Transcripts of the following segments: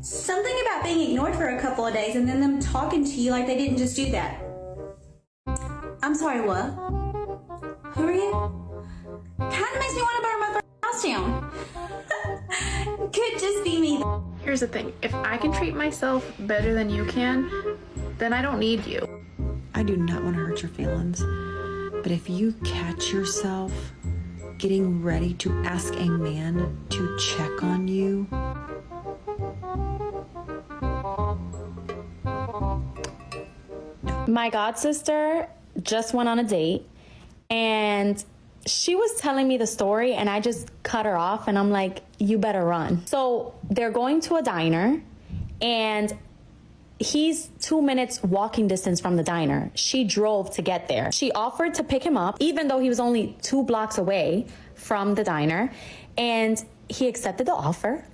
Something about being ignored for a couple of days and then them talking to you like they didn't just do that. I'm sorry, what? Who are you? Kinda makes me want to burn my house down. Could just be me. Here's the thing, if I can treat myself better than you can, then I don't need you. I do not want to hurt your feelings, but if you catch yourself getting ready to ask a man to check on you, my god sister just went on a date and she was telling me the story and I just cut her off and I'm like, you better run. So they're going to a diner and he's 2 minutes walking distance from the diner. She drove to get there. She offered to pick him up even though he was only 2 blocks away from the diner, and he accepted the offer.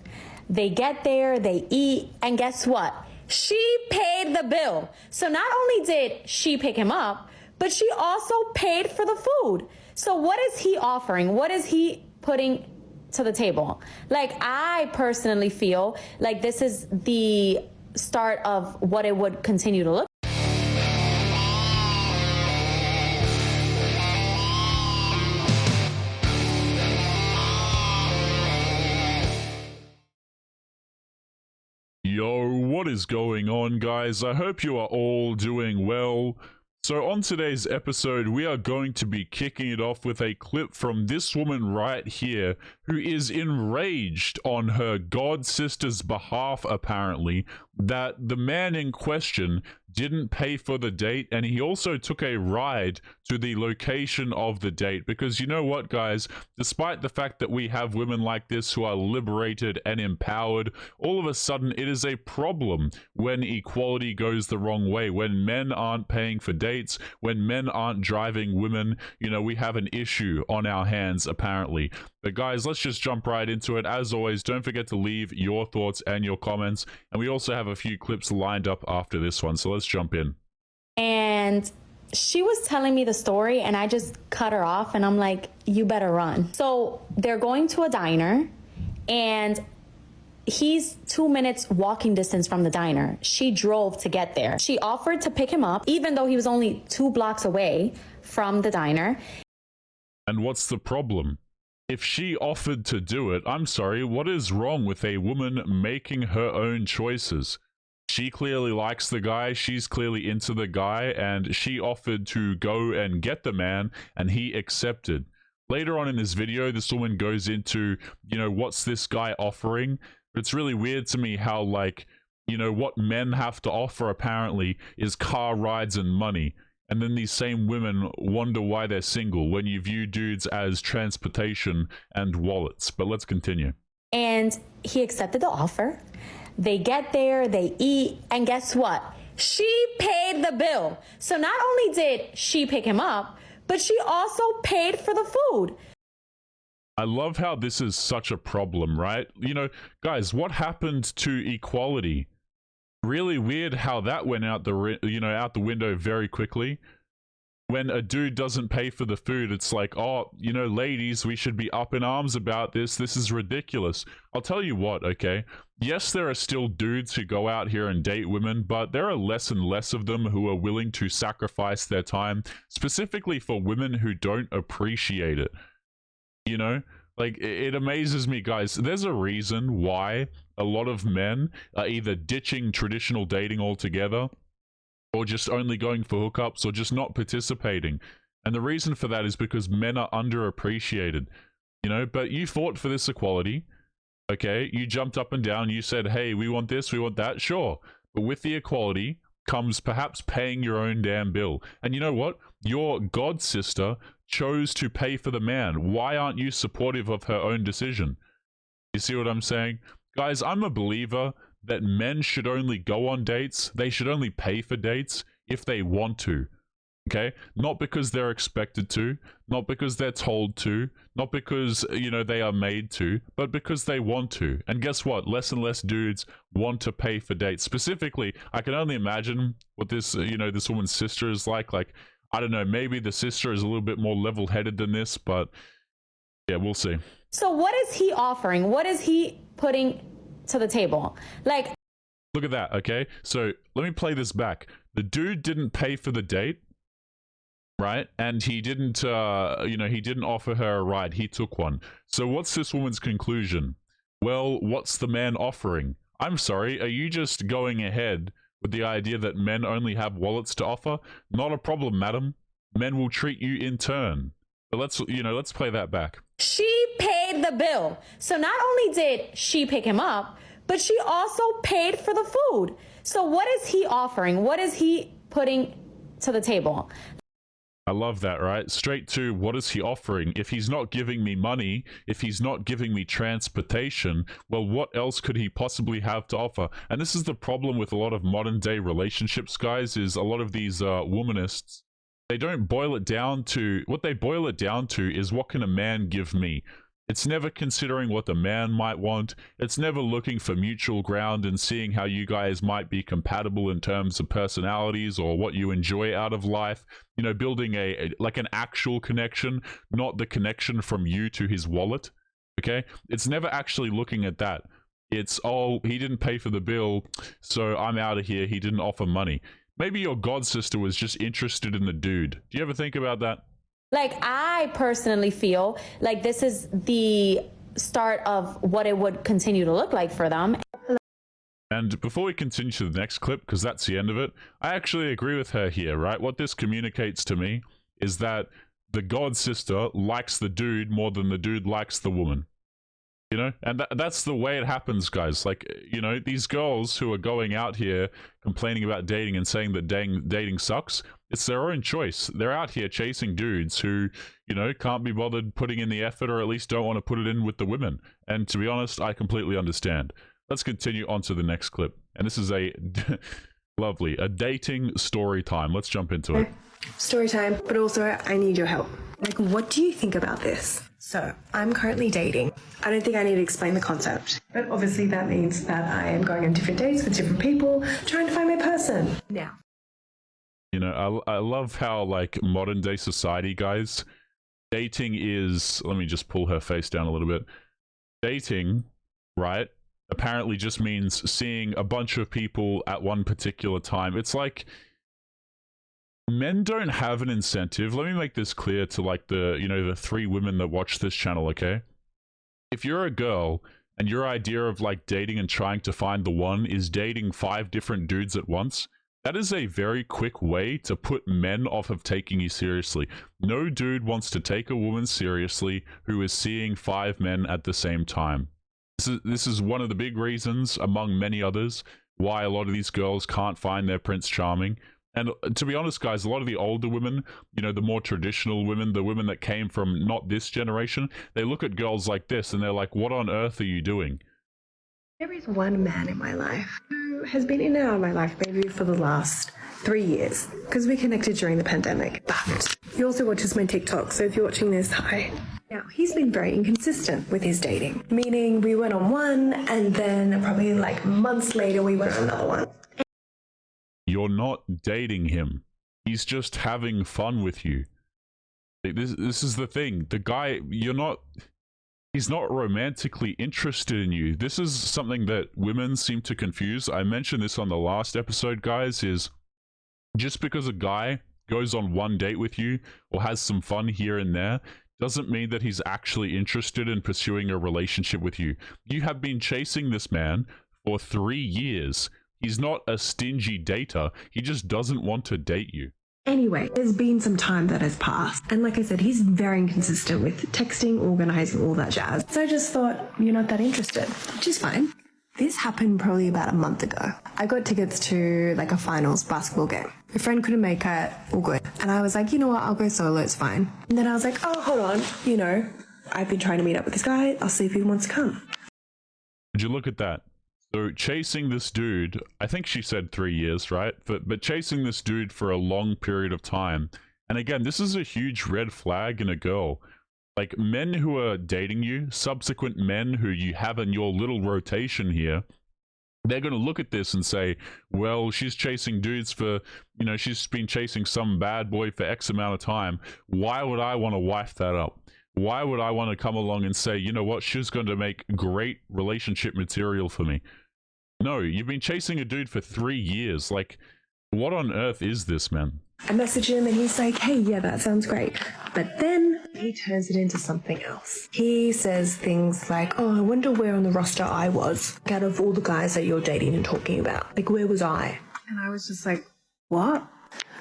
They get there, they eat, and guess what? She paid the bill. So not only did she pick him up, but she also paid for the food. So what is he offering? What is he putting to the table? Like, I personally feel like this is the start of what it would continue to look. Yo, what is going on, guys? I hope you are all doing well. So on today's episode, we are going to be kicking it off with a clip from this woman right here, who is enraged on her god sister's behalf, apparently, that the man in question didn't pay for the date, and he also took a ride to the location of the date. Because you know what, guys, despite the fact that we have women like this who are liberated and empowered, all of a sudden it is a problem when equality goes the wrong way, when men aren't paying for dates, when men aren't driving women. You know, we have an issue on our hands, apparently. But guys, let's just jump right into it. As always, don't forget to leave your thoughts and your comments, and we also have a few clips lined up after this one, so let's jump in. And she was telling me the story and I just cut her off and I'm like, you better run. So they're going to a diner and he's 2 minutes walking distance from the diner. She drove to get there. She offered to pick him up even though he was only 2 blocks away from the diner. And what's the problem? If she offered to do it, I'm sorry, what is wrong with a woman making her own choices? She clearly likes the guy, she's clearly into the guy, and she offered to go and get the man, and he accepted. Later on in this video, this woman goes into, you know, what's this guy offering? It's really weird to me how, like, you know, what men have to offer apparently is car rides and money. And then these same women wonder why they're single when you view dudes as transportation and wallets. But let's continue. And he accepted the offer. They get there, they eat, and guess what? She paid the bill. So not only did she pick him up, but she also paid for the food. I love how this is such a problem, right? You know, guys, what happened to equality? Really weird how that went out the window very quickly. When a dude doesn't pay for the food, it's like, oh, you know, ladies, we should be up in arms about this. This is ridiculous. I'll tell you what, okay? Yes, there are still dudes who go out here and date women, but there are less and less of them who are willing to sacrifice their time, specifically for women who don't appreciate it. You know? Like, it amazes me, guys. There's a reason why a lot of men are either ditching traditional dating altogether, or just only going for hookups, or just not participating. And the reason for that is because men are underappreciated, you know? But you fought for this equality, okay? You jumped up and down, you said, hey, we want this, we want that, sure. But with the equality comes perhaps paying your own damn bill. And you know what? Your god sister chose to pay for the man. Why aren't you supportive of her own decision? You see what I'm saying? Guys, I'm a believer that men should only go on dates, they should only pay for dates if they want to, okay? Not because they're expected to, not because they're told to, not because, you know, they are made to, but because they want to. And guess what? Less and less dudes want to pay for dates. Specifically, I can only imagine what this, you know, this woman's sister is like. Like, I don't know, maybe the sister is a little bit more level-headed than this, but yeah, we'll see. So what is he offering? What is he putting to the table? Like, Look at that, okay? So let me play this back. The dude didn't pay for the date, right? And he didn't, he didn't offer her a ride. He took one. So what's this woman's conclusion? Well, what's the man offering? I'm sorry, are you just going ahead with the idea that men only have wallets to offer? Not a problem, madam. Men will treat you in turn. But let's play that back. She paid the bill. So not only did she pick him up, but she also paid for the food. So what is he offering? What is he putting to the table? I love that, right? Straight to what is he offering? If he's not giving me money, if he's not giving me transportation, well, what else could he possibly have to offer? And this is the problem with a lot of modern day relationships, guys, is a lot of these womanists, they don't boil it down to, what they boil it down to is what can a man give me? It's never considering what the man might want. It's never looking for mutual ground and seeing how you guys might be compatible in terms of personalities or what you enjoy out of life. You know, building like an actual connection, not the connection from you to his wallet. Okay? It's never actually looking at that. It's, oh, he didn't pay for the bill, so I'm out of here. He didn't offer money. Maybe your god sister was just interested in the dude. Do you ever think about that? Like, I personally feel like this is the start of what it would continue to look like for them. And before we continue to the next clip, because that's the end of it, I actually agree with her here, right? What this communicates to me is that the god sister likes the dude more than the dude likes the woman. You know, and that's the way it happens, guys. Like, you know, these girls who are going out here complaining about dating and saying that dating sucks, it's their own choice. They're out here chasing dudes who, you know, can't be bothered putting in the effort, or at least don't want to put it in with the women. And to be honest, I completely understand. Let's continue on to the next clip. And this is a lovely, a dating story time. Let's jump into it. Story time, but also I need your help. Like, what do you think about this? So, I'm currently dating. I don't think I need to explain the concept. But obviously that means that I am going on different dates with different people, trying to find my person. Now. You know, I love how, like, modern day society, guys, dating is, let me just pull her face down a little bit. Dating, right, apparently just means seeing a bunch of people at one particular time. It's like, men don't have an incentive. Let me make this clear to, like, the 3 women that watch this channel, okay? If you're a girl and your idea of, like, dating and trying to find the one is dating 5 different dudes at once, that is a very quick way to put men off of taking you seriously. No dude wants to take a woman seriously who is seeing 5 men at the same time. This is one of the big reasons, among many others, why a lot of these girls can't find their Prince Charming. And to be honest, guys, a lot of the older women, you know, the more traditional women, the women that came from not this generation, they look at girls like this and they're like, what on earth are you doing? There is one man in my life who has been in and out of my life maybe for the last 3 years, because we connected during the pandemic. But he also watches my TikTok, so if you're watching this, hi. Now, he's been very inconsistent with his dating, meaning we went on one and then probably like months later we went on another one. You're not dating him. He's just having fun with you. This is the thing. The guy, he's not romantically interested in you. This is something that women seem to confuse. I mentioned this on the last episode, guys, is just because a guy goes on one date with you or has some fun here and there doesn't mean that he's actually interested in pursuing a relationship with you. You have been chasing this man for 3 years. He's not a stingy dater. He just doesn't want to date you. Anyway, there's been some time that has passed. And like I said, he's very inconsistent with texting, organizing, all that jazz. So I just thought, you're not that interested, which is fine. This happened probably about a month ago. I got tickets to like a finals basketball game. My friend couldn't make it, all good. And I was like, you know what, I'll go solo, it's fine. And then I was like, oh, hold on, you know, I've been trying to meet up with this guy. I'll see if he wants to come. Would you look at that? So chasing this dude, I think she said 3 years, right? But chasing this dude for a long period of time. And again, this is a huge red flag in a girl. Like, men who are dating you, subsequent men who you have in your little rotation here, they're going to look at this and say, well, she's chasing dudes for, you know, she's been chasing some bad boy for X amount of time. Why would I want to wife that up? Why would I want to come along and say, you know what, she's going to make great relationship material for me? No, you've been chasing a dude for 3 years. Like, what on earth is this, man? I message him and he's like, hey, yeah, that sounds great. But then he turns it into something else. He says things like, oh, I wonder where on the roster I was out of all the guys that you're dating and talking about. Like, where was I? And I was just like, what?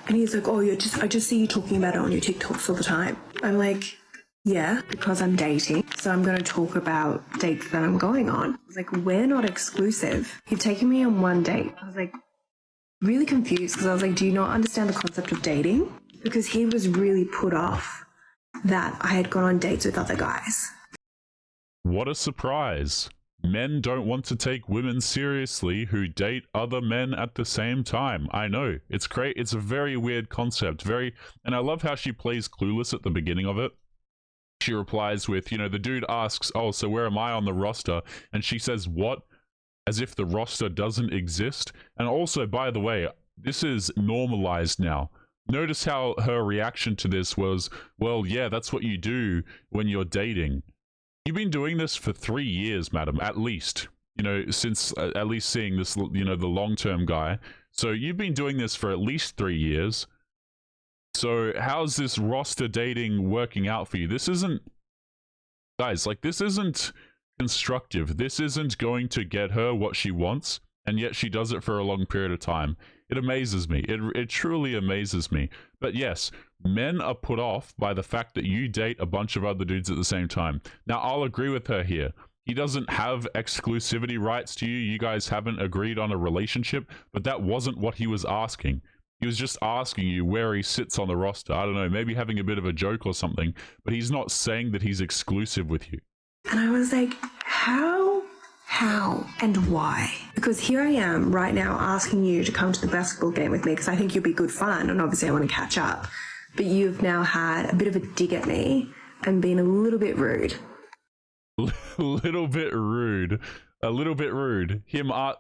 And he's like, oh, I just see you talking about it on your TikToks all the time. I'm like, yeah, because I'm dating. So I'm going to talk about dates that I'm going on. I was like, we're not exclusive. You've taken me on one date. I was like, really confused because I was like, do you not understand the concept of dating? Because he was really put off that I had gone on dates with other guys. What a surprise. Men don't want to take women seriously who date other men at the same time. I know. It's great. It's a very weird concept. And I love how she plays clueless at the beginning of it. She replies with, you know, the dude asks, oh, so where am I on the roster? And she says, what? As if the roster doesn't exist. And also, by the way, this is normalized now. Notice how her reaction to this was, well, yeah, that's what you do when you're dating. You've been doing this for 3 years, madam, at least. You know, since at least seeing this, you know, the long-term guy. So you've been doing this for at least 3 years. So how's this roster dating working out for you? This isn't, guys, like, this isn't constructive. This isn't going to get her what she wants, and yet she does it for a long period of time. It amazes me. It truly amazes me. But yes, men are put off by the fact that you date a bunch of other dudes at the same time. Now, I'll agree with her here. He doesn't have exclusivity rights to you. You guys haven't agreed on a relationship, but that wasn't what he was asking. He was just asking you where he sits on the roster. I don't know, maybe having a bit of a joke or something, but he's not saying that he's exclusive with you. And I was like, how, and why? Because here I am right now asking you to come to the basketball game with me because I think you'll be good fun and obviously I want to catch up. But you've now had a bit of a dig at me and been a little bit rude. A little bit rude.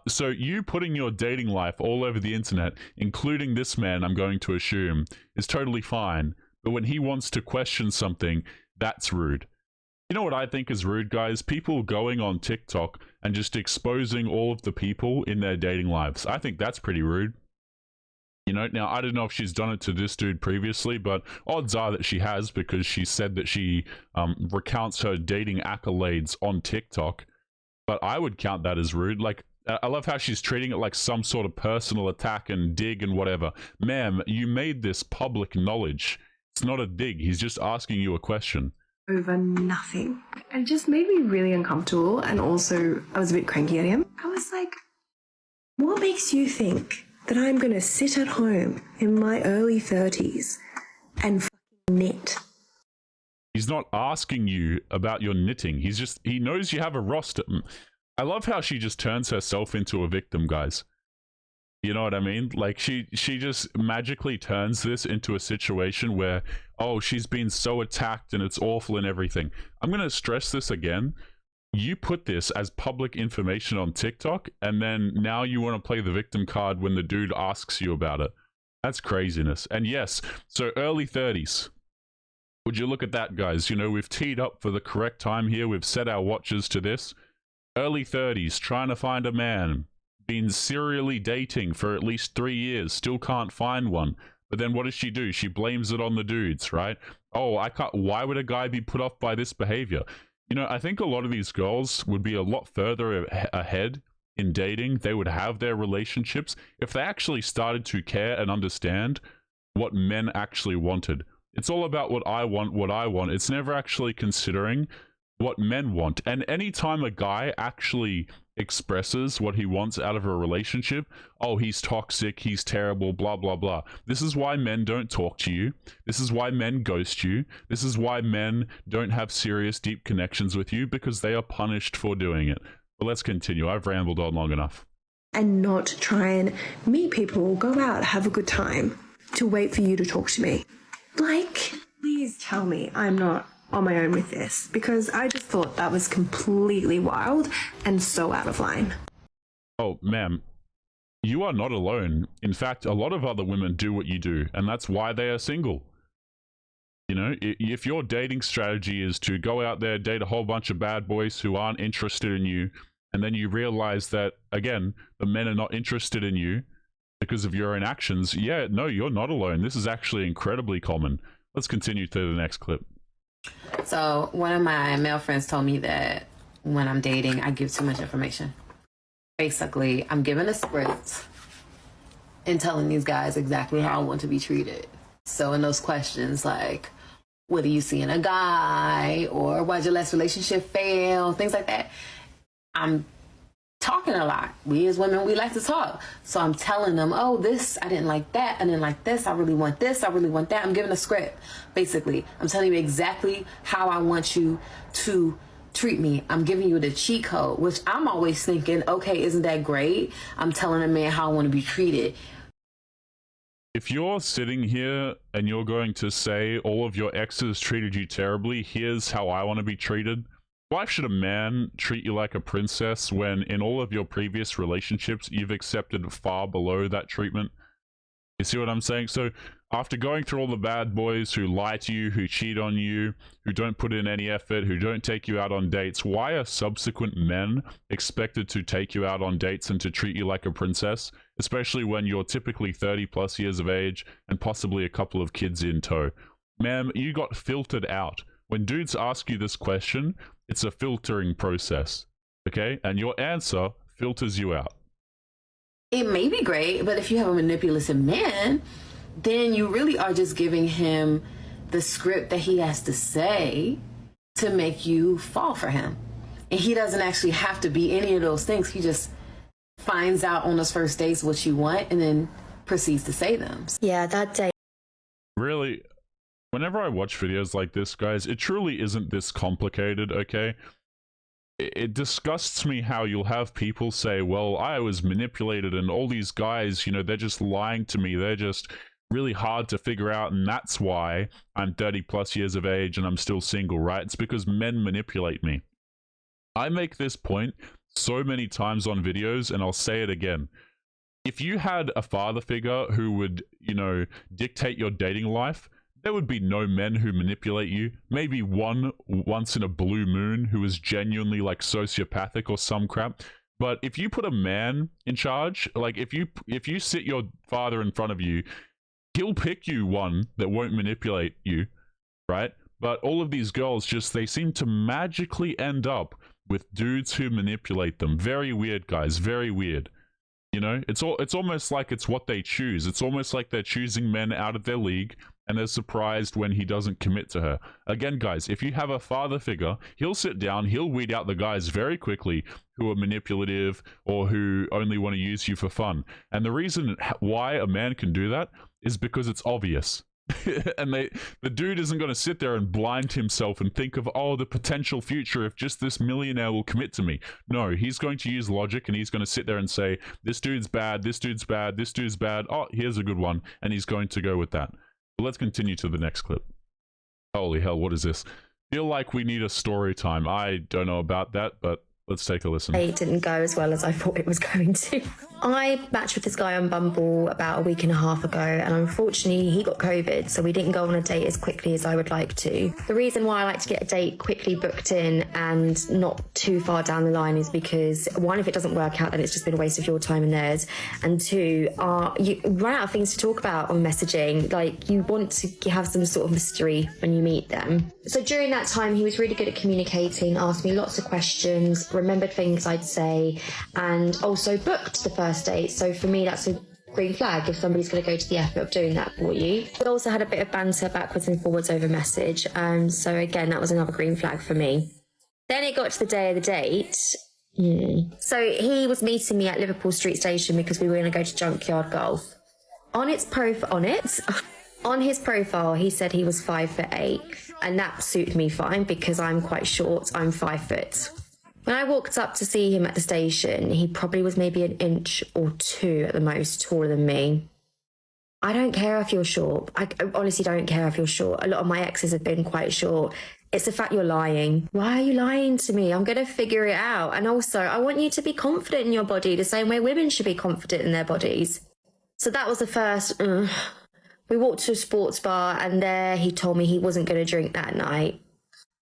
So you putting your dating life all over the internet, including this man, I'm going to assume, is totally fine. But when he wants to question something, that's rude. You know what I think is rude, guys? People going on TikTok and just exposing all of the people in their dating lives. I think that's pretty rude. You know, now, I don't know if she's done it to this dude previously, but odds are that she has because she said that she recounts her dating accolades on TikTok. But I would count that as rude. Like, I love how she's treating it like some sort of personal attack and dig and whatever. Ma'am, you made this public knowledge. It's not a dig. He's just asking you a question. Over nothing. And it just made me really uncomfortable. And also, I was a bit cranky at him. I was like, what makes you think that I'm going to sit at home in my early 30s and fucking knit? He's not asking you about your knitting. He knows you have a roster. I love how she just turns herself into a victim, guys. You know what I mean? Like, she just magically turns this into a situation where, oh, she's been so attacked and it's awful and everything. I'm going to stress this again. You put this as public information on TikTok, and then now you want to play the victim card when the dude asks you about it. That's craziness. And yes, so early 30s. Would you look at that, guys? You know, we've teed up for the correct time here. We've set our watches to this. Early 30s, trying to find a man. Been serially dating for at least 3 years, still can't find one. But then what does she do? She blames it on the dudes, right? Oh, why would a guy be put off by this behavior? You know, I think a lot of these girls would be a lot further ahead in dating. They would have their relationships if they actually started to care and understand what men actually wanted. It's all about what I want. It's never actually considering what men want. And anytime a guy actually expresses what he wants out of a relationship, oh, he's toxic, he's terrible, blah, blah, blah. This is why men don't talk to you. This is why men ghost you. This is why men don't have serious, deep connections with you, because they are punished for doing it. But let's continue. I've rambled on long enough. And not try and meet people, go out, have a good time, to wait for you to talk to me. Like, please tell me I'm not on my own with this, because I just thought that was completely wild and so out of line. Oh, ma'am, you are not alone. In fact, a lot of other women do what you do, and that's why they are single. You know, if your dating strategy is to go out there, date a whole bunch of bad boys who aren't interested in you, And then you realize that, again, the men are not interested in you because of your own actions. Yeah, no, you're not alone. This is actually incredibly common. Let's continue to the next clip. So one of my male friends told me that when I'm dating, I give too much information. Basically, I'm giving a script and telling these guys exactly how I want to be treated. So in those questions like, what do you see in a guy? Or why'd your last relationship fail? Things like that. I'm talking a lot. We as women, we like to talk. So I'm telling them, oh, this, I didn't like that. I didn't like this. I really want this. I really want that. I'm giving a script, basically. I'm telling you exactly how I want you to treat me. I'm giving you the cheat code, which I'm always thinking, okay, isn't that great? I'm telling a man how I want to be treated. If you're sitting here and you're going to say all of your exes treated you terribly, here's how I want to be treated. Why should a man treat you like a princess when in all of your previous relationships you've accepted far below that treatment? You see what I'm saying? So after going through all the bad boys who lie to you, who cheat on you, who don't put in any effort, who don't take you out on dates, why are subsequent men expected to take you out on dates and to treat you like a princess? Especially when you're typically 30 plus years of age and possibly a couple of kids in tow. Ma'am, you got filtered out. When dudes ask you this question, it's a filtering process, okay? And your answer filters you out. It may be great, but if you have a manipulative man, then you really are just giving him the script that he has to say to make you fall for him. And he doesn't actually have to be any of those things. He just finds out on those first dates what you want and then proceeds to say them. Yeah, that day. Really, whenever I watch videos like this, guys, it truly isn't this complicated, okay? It disgusts me how you'll have people say, well, I was manipulated and all these guys, you know, they're just lying to me. They're just really hard to figure out, and that's why I'm 30 plus years of age and I'm still single, right? It's because men manipulate me. I make this point so many times on videos, and I'll say it again. If you had a father figure who would, you know, dictate your dating life, there would be no men who manipulate you. Maybe one once in a blue moon who is genuinely like sociopathic or some crap. But if you put a man in charge, like if you sit your father in front of you, he'll pick you one that won't manipulate you, right? But all of these girls just, they seem to magically end up with dudes who manipulate them. Very weird, guys. Very weird. You know, it's almost like it's what they choose. It's almost like they're choosing men out of their league, and they're surprised when he doesn't commit to her. Again, guys, if you have a father figure, he'll sit down, he'll weed out the guys very quickly who are manipulative or who only want to use you for fun. And the reason why a man can do that is because it's obvious. And the dude isn't going to sit there and blind himself and think of, oh, the potential future if just this millionaire will commit to me. No, he's going to use logic, and he's going to sit there and say, this dude's bad, this dude's bad, this dude's bad. Oh, here's a good one. And he's going to go with that. But let's continue to the next clip. Holy hell, what is this? Feel like we need a story time. I don't know about that, but let's take a listen. It didn't go as well as I thought it was going to. I matched with this guy on Bumble about a week and a half ago, and unfortunately he got COVID, so we didn't go on a date as quickly as I would like to. The reason why I like to get a date quickly booked in and not too far down the line is because, one, if it doesn't work out, then it's just been a waste of your time and theirs, and two, you run out of things to talk about on messaging. Like, you want to have some sort of mystery when you meet them. So during that time, he was really good at communicating, asked me lots of questions, remembered things I'd say, and also booked the first date. So for me, that's a green flag if somebody's going to go to the effort of doing that for you. We also had a bit of banter backwards and forwards over message. So again, that was another green flag for me. Then it got to the day of the date. So he was meeting me at Liverpool Street Station because we were going to go to Junkyard Golf. On his profile, he said he was 5'8", and that suited me fine because I'm quite short. I'm 5 foot. When I walked up to see him at the station, he probably was maybe an inch or two at the most taller than me. I don't care if you're short. I honestly don't care if you're short. A lot of my exes have been quite short. It's the fact you're lying. Why are you lying to me? I'm going to figure it out. And also, I want you to be confident in your body the same way women should be confident in their bodies. So that was the first. We walked to a sports bar, and there he told me he wasn't going to drink that night.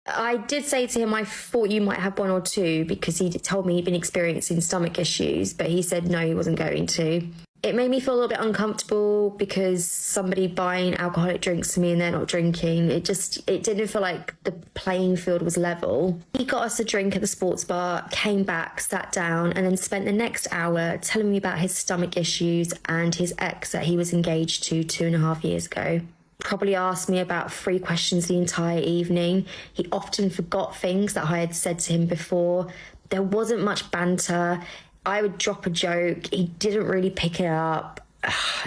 I did say to him, I thought you might have one or two because he told me he'd been experiencing stomach issues, but he said no, he wasn't going to. It made me feel a little bit uncomfortable because somebody buying alcoholic drinks to me and they're not drinking. It didn't feel like the playing field was level. He got us a drink at the sports bar, came back, sat down, and then spent the next hour telling me about his stomach issues and his ex that he was engaged to 2.5 years ago. Probably asked me about 3 questions the entire evening. He often forgot things that I had said to him before. There wasn't much banter. I would drop a joke. He didn't really pick it up.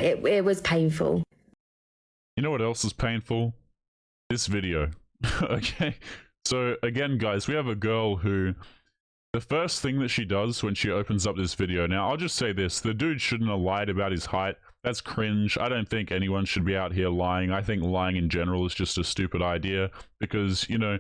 It was painful. You know what else is painful? This video. Okay. So again, guys, we have a girl who, the first thing that she does when she opens up this video, now I'll just say this, the dude shouldn't have lied about his height. That's cringe. I don't think anyone should be out here lying. I think lying in general is just a stupid idea because, you know,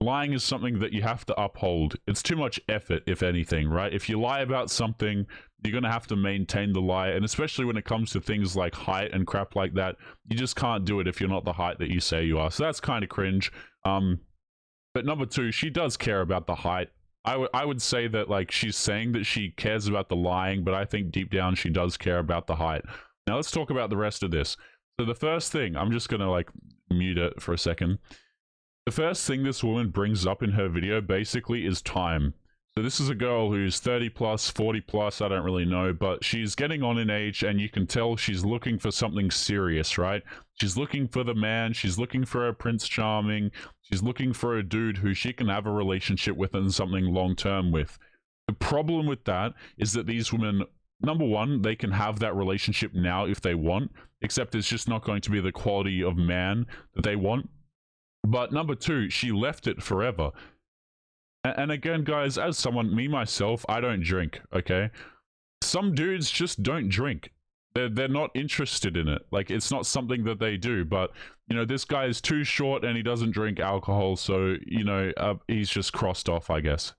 lying is something that you have to uphold. It's too much effort, if anything, right? If you lie about something, you're going to have to maintain the lie. And especially when it comes to things like height and crap like that, you just can't do it if you're not the height that you say you are. So that's kind of cringe. But number 2, she does care about the height. I would say that, like, she's saying that she cares about the lying, but I think deep down she does care about the height. Now let's talk about the rest of this. So the first thing, I'm just gonna like mute it for a second. The first thing this woman brings up in her video basically is time. So this is a girl who's 30 plus, 40 plus, I don't really know, but she's getting on in age and you can tell she's looking for something serious, right? She's looking for the man, she's looking for a Prince Charming, she's looking for a dude who she can have a relationship with and something long-term with. The problem with that is that these women, number one, they can have that relationship now if they want, except it's just not going to be the quality of man that they want. But number 2, she left it forever. And again, guys, as someone, me, myself, I don't drink, okay? Some dudes just don't drink. They're not interested in it. Like, it's not something that they do. But, you know, this guy is too short and he doesn't drink alcohol, so, you know, he's just crossed off, I guess.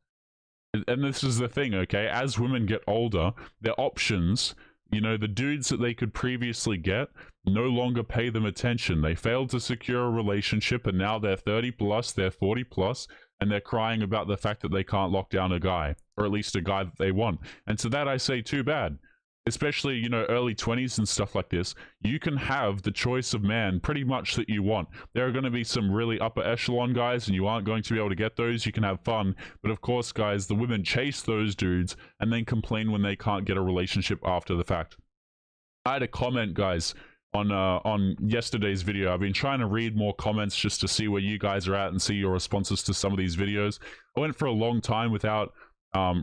And this is the thing, okay? As women get older, their options, you know, the dudes that they could previously get no longer pay them attention. They failed to secure a relationship and now they're 30 plus, they're 40 plus, and they're crying about the fact that they can't lock down a guy, or at least a guy that they want. And to that I say, too bad. Especially, you know, early 20s and stuff like this, you can have the choice of man pretty much that you want. There are going to be some really upper echelon guys and you aren't going to be able to get those. You can have fun. But of course, guys, the women chase those dudes and then complain when they can't get a relationship after the fact. I had a comment, guys, on yesterday's video. I've been trying to read more comments just to see where you guys are at and see your responses to some of these videos. I went for a long time without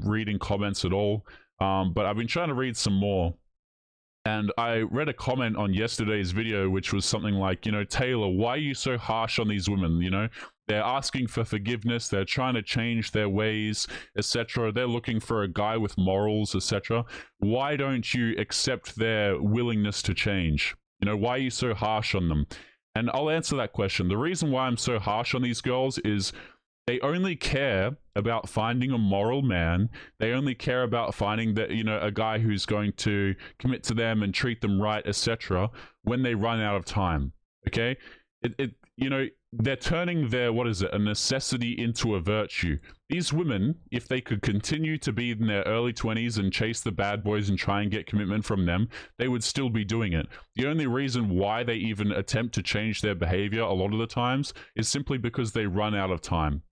reading comments at all. But I've been trying to read some more, and I read a comment on yesterday's video which was something like, you know, Taylor, why are you so harsh on these women? You know, they're asking for forgiveness, they're trying to change their ways, etc. They're looking for a guy with morals, etc. Why don't you accept their willingness to change? You know, why are you so harsh on them? And I'll answer that question. The reason why I'm so harsh on these girls is they only care about finding a moral man. They only care about finding that, you know, a guy who's going to commit to them and treat them right, etc. when they run out of time. Okay? You know, they're turning their, what is it, a necessity into a virtue. These women, if they could continue to be in their early 20s and chase the bad boys and try and get commitment from them, they would still be doing it. The only reason why they even attempt to change their behavior a lot of the times is simply because they run out of time.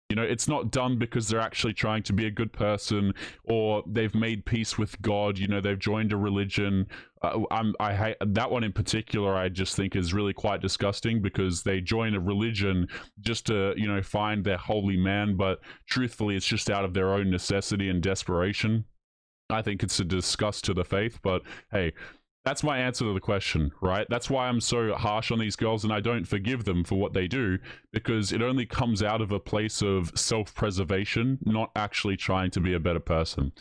You know, it's not done because they're actually trying to be a good person or they've made peace with God. You know, they've joined a religion. I hate that one in particular. I just think is really quite disgusting because they join a religion just to, you know, find their holy man. But truthfully, it's just out of their own necessity and desperation. I think it's a disgust to the faith. But hey, that's my answer to the question, right? That's why I'm so harsh on these girls and I don't forgive them for what they do, because it only comes out of a place of self-preservation, not actually trying to be a better person.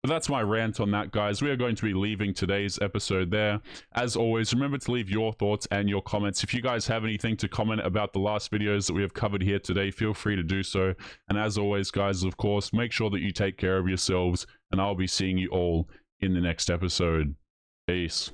But that's my rant on that, guys. We are going to be leaving today's episode there. As always, remember to leave your thoughts and your comments. If you guys have anything to comment about the last videos that we have covered here today, feel free to do so. And as always, guys, of course, make sure that you take care of yourselves, and I'll be seeing you all in the next episode. Peace.